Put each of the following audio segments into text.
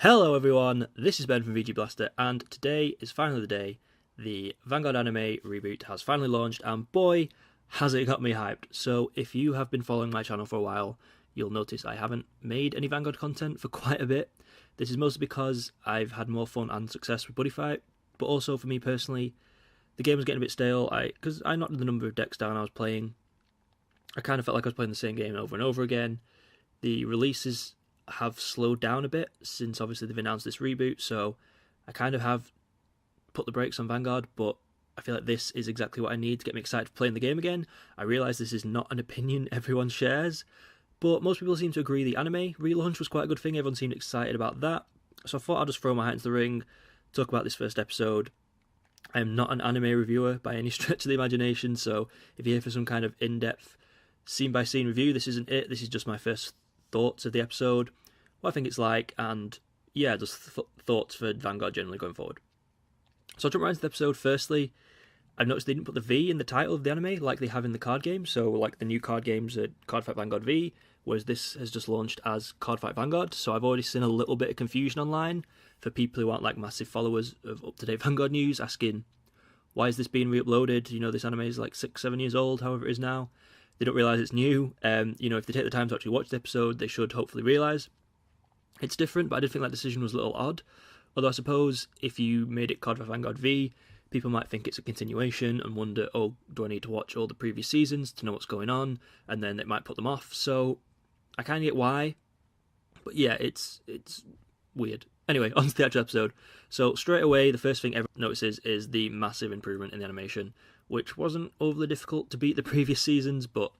Hello everyone, this is Ben from VGBlaster, and today is finally the day. The Vanguard anime reboot has finally launched, and boy, has it got me hyped. So if you have been following my channel for a while, you'll notice I haven't made any Vanguard content for quite a bit. This is mostly because I've had more fun and success with Buddy Fight, but also for me personally, the game was getting a bit stale. Because I knocked the number of decks down I was playing, I kind of felt like I was playing the same game over and over again. The releases have slowed down a bit since obviously they've announced this reboot, so I kind of have put the brakes on Vanguard, but I feel like this is exactly what I need to get me excited for playing the game again. I realise this is not an opinion everyone shares, but most people seem to agree the anime relaunch was quite a good thing. Everyone seemed excited about that, so I thought I'd just throw my hat into the ring, talk about this first episode. I am not an anime reviewer by any stretch of the imagination, so if you're here for some kind of in-depth scene-by-scene review, this isn't it. This is just my first thoughts of the episode, what I think it's like, and yeah, just thoughts for Vanguard generally going forward. So I'll jump right into the episode. Firstly, I've noticed they didn't put the V in the title of the anime like they have in the card game, so like the new card games are Cardfight Vanguard V, whereas this has just launched as Cardfight Vanguard, so I've already seen a little bit of confusion online for people who aren't like massive followers of up-to-date Vanguard news, asking, why is this being re-uploaded? You know, this anime is like 6-7 years old, however it is now. They don't realise it's new. If they take the time to actually watch the episode, they should hopefully realise it's different, but I did think that decision was a little odd. Although I suppose if you made it Cardfight Vanguard V, people might think it's a continuation and wonder, oh, do I need to watch all the previous seasons to know what's going on? And then it might put them off. So I kind of get why. But yeah, it's weird. Anyway, on to the actual episode. So straight away, the first thing everyone notices is the massive improvement in the animation, which wasn't overly difficult to beat the previous seasons, but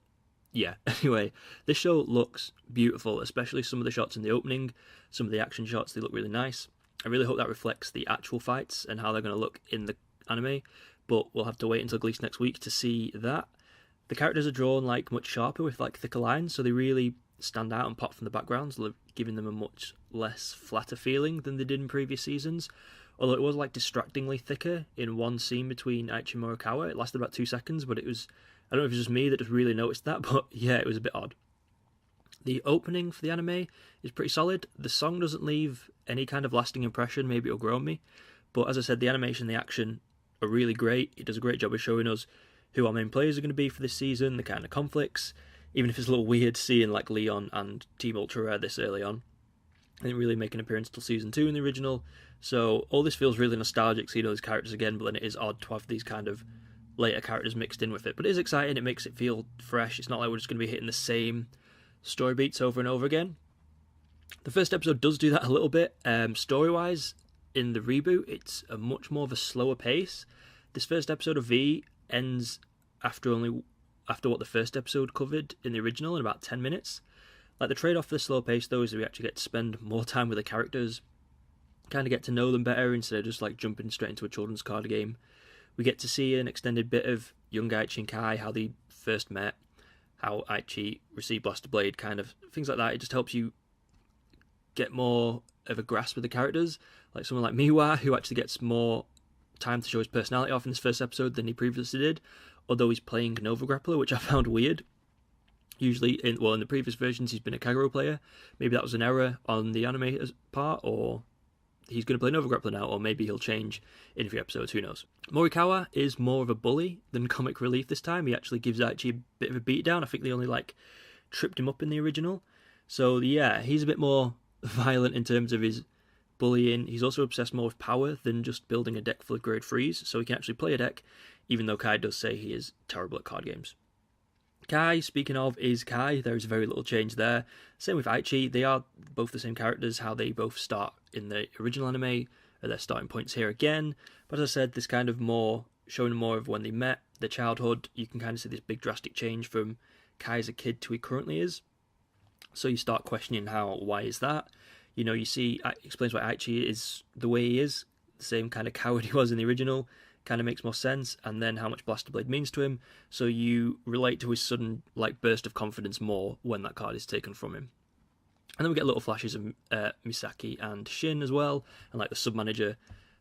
yeah. Anyway, this show looks beautiful, especially some of the shots in the opening, some of the action shots, they look really nice. I really hope that reflects the actual fights and how they're going to look in the anime, but we'll have to wait until at least next week to see that. The characters are drawn like much sharper with like thicker lines, so they really stand out and pop from the backgrounds, giving them a much less flatter feeling than they did in previous seasons. Although it was like distractingly thicker in one scene between Aichi and Morikawa. It lasted about 2 seconds, but it was, I don't know if it was just me that just really noticed that, but yeah, it was a bit odd. The opening for the anime is pretty solid. The song doesn't leave any kind of lasting impression, maybe it'll grow on me, but as I said, the animation and the action are really great. It does a great job of showing us who our main players are going to be for this season, the kind of conflicts, even if it's a little weird seeing like Leon and Team Ultra Rare this early on. They didn't really make an appearance until Season 2 in the original, so all this feels really nostalgic, seeing all these characters again, but then it is odd to have these kind of later characters mixed in with it. But it is exciting, it makes it feel fresh. It's not like we're just going to be hitting the same story beats over and over again. The first episode does do that a little bit. Story-wise, in the reboot, it's a much more of a slower pace. This first episode of V ends after what the first episode covered in the original in about 10 minutes. Like, the trade-off for the slow pace, though, is that we actually get to spend more time with the characters, kind of get to know them better instead of just like jumping straight into a children's card game. We get to see an extended bit of young Aichi and Kai, how they first met, how Aichi received Blaster Blade, kind of things like that. It just helps you get more of a grasp of the characters. Like someone like Miwa, who actually gets more time to show his personality off in this first episode than he previously did, although he's playing Nova Grappler, which I found weird. Usually, in the previous versions, he's been a Kagero player. Maybe that was an error on the animator's part, or he's going to play Nova Grappler now, or maybe he'll change in a few episodes, who knows. Morikawa is more of a bully than comic relief this time. He actually gives Aichi a bit of a beatdown. I think they only tripped him up in the original. So yeah, he's a bit more violent in terms of his bullying. He's also obsessed more with power than just building a deck full of grade 3s, so he can actually play a deck, even though Kai does say he is terrible at card games. Kai, speaking of, is Kai. There is very little change there. Same with Aichi. They are both the same characters, how they both start in the original anime, are their starting points here again. But as I said, this kind of showing more of when they met, their childhood. You can kind of see this big drastic change from Kai as a kid to who he currently is. So you start questioning why is that? You see, it explains why Aichi is the way he is, the same kind of coward he was in the original. Kind of makes more sense, and then how much Blaster Blade means to him, so you relate to his sudden burst of confidence more when that card is taken from him. And then we get little flashes of Misaki and Shin as well, and the sub-manager,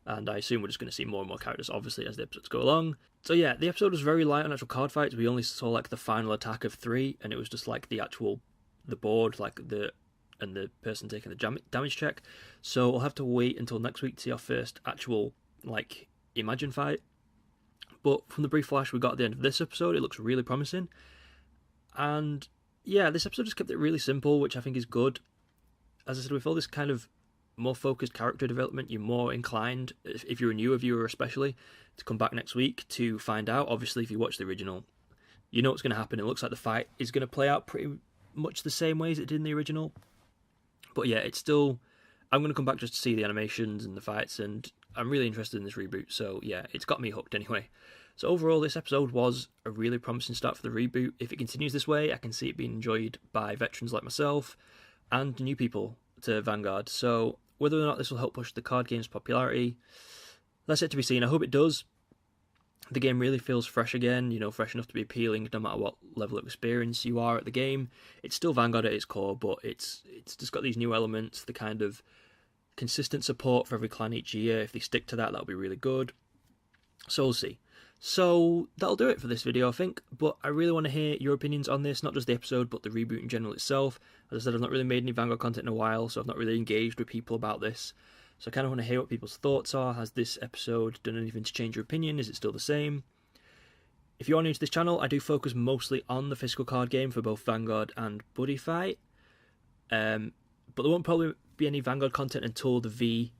and I assume we're just going to see more and more characters, obviously, as the episodes go along. So yeah, the episode was very light on actual card fights. We only saw the final attack of 3, and it was just the board, the and the person taking the damage check. So we'll have to wait until next week to see our first actual, like, Imagine fight. But from the brief flash we got at the end of this episode, it looks really promising. And yeah, this episode just kept it really simple, which I think is good. As I said, with all this kind of more focused character development, you're more inclined, if you're a newer viewer especially, to come back next week to find out. Obviously, if you watch the original, you know what's going to happen. It looks like the fight is going to play out pretty much the same way as it did in the original. But yeah, it's still... I'm going to come back just to see the animations and the fights, and I'm really interested in this reboot. So yeah, it's got me hooked anyway. So overall, this episode was a really promising start for the reboot. If it continues this way, I can see it being enjoyed by veterans like myself and new people to Vanguard. So whether or not this will help push the card game's popularity, that's yet to be seen. I hope it does. The game really feels fresh again, you know, fresh enough to be appealing no matter what level of experience you are at the game. It's still Vanguard at its core, but it's just got these new elements, the kind of consistent support for every clan each year. If they stick to that, that'll be really good. So we'll see. So that'll do it for this video, I think, but I really want to hear your opinions on this, not just the episode, but the reboot in general itself. As I said, I've not really made any Vanguard content in a while, so I've not really engaged with people about this. So I kind of want to hear what people's thoughts are. Has this episode done anything to change your opinion? Is it still the same? If you are new to this channel, I do focus mostly on the physical card game for both Vanguard and Buddy Fight. But there won't probably be any Vanguard content until the V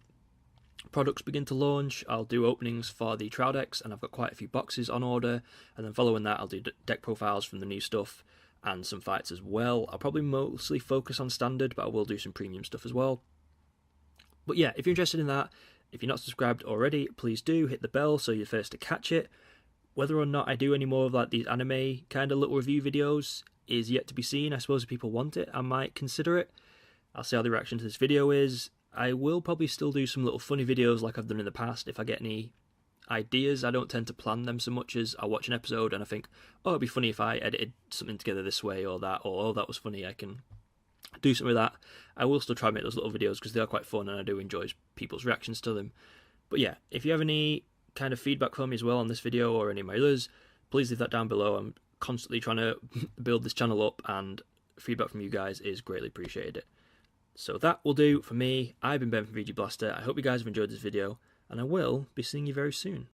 products begin to launch. I'll do openings for the trial decks, and I've got quite a few boxes on order, and then following that I'll do deck profiles from the new stuff and some fights as well. I'll probably mostly focus on standard, but I will do some premium stuff as well. But yeah, if you're interested in that, if you're not subscribed already, please do hit the bell so you're first to catch it. Whether or not I do any more of like these anime kind of little review videos is yet to be seen. I suppose if people want it, I might consider it. I'll see how the reaction to this video is. I will probably still do some little funny videos like I've done in the past if I get any ideas. I don't tend to plan them so much as I watch an episode and I think, oh, it'd be funny if I edited something together this way or that, or oh, that was funny, I can do something with that. I will still try and make those little videos because they are quite fun and I do enjoy people's reactions to them. But yeah, if you have any kind of feedback for me as well on this video or any of my others, please leave that down below. I'm constantly trying to build this channel up and feedback from you guys is greatly appreciated. So that will do for me. I've been Ben from VGBlaster. I hope you guys have enjoyed this video, and I will be seeing you very soon.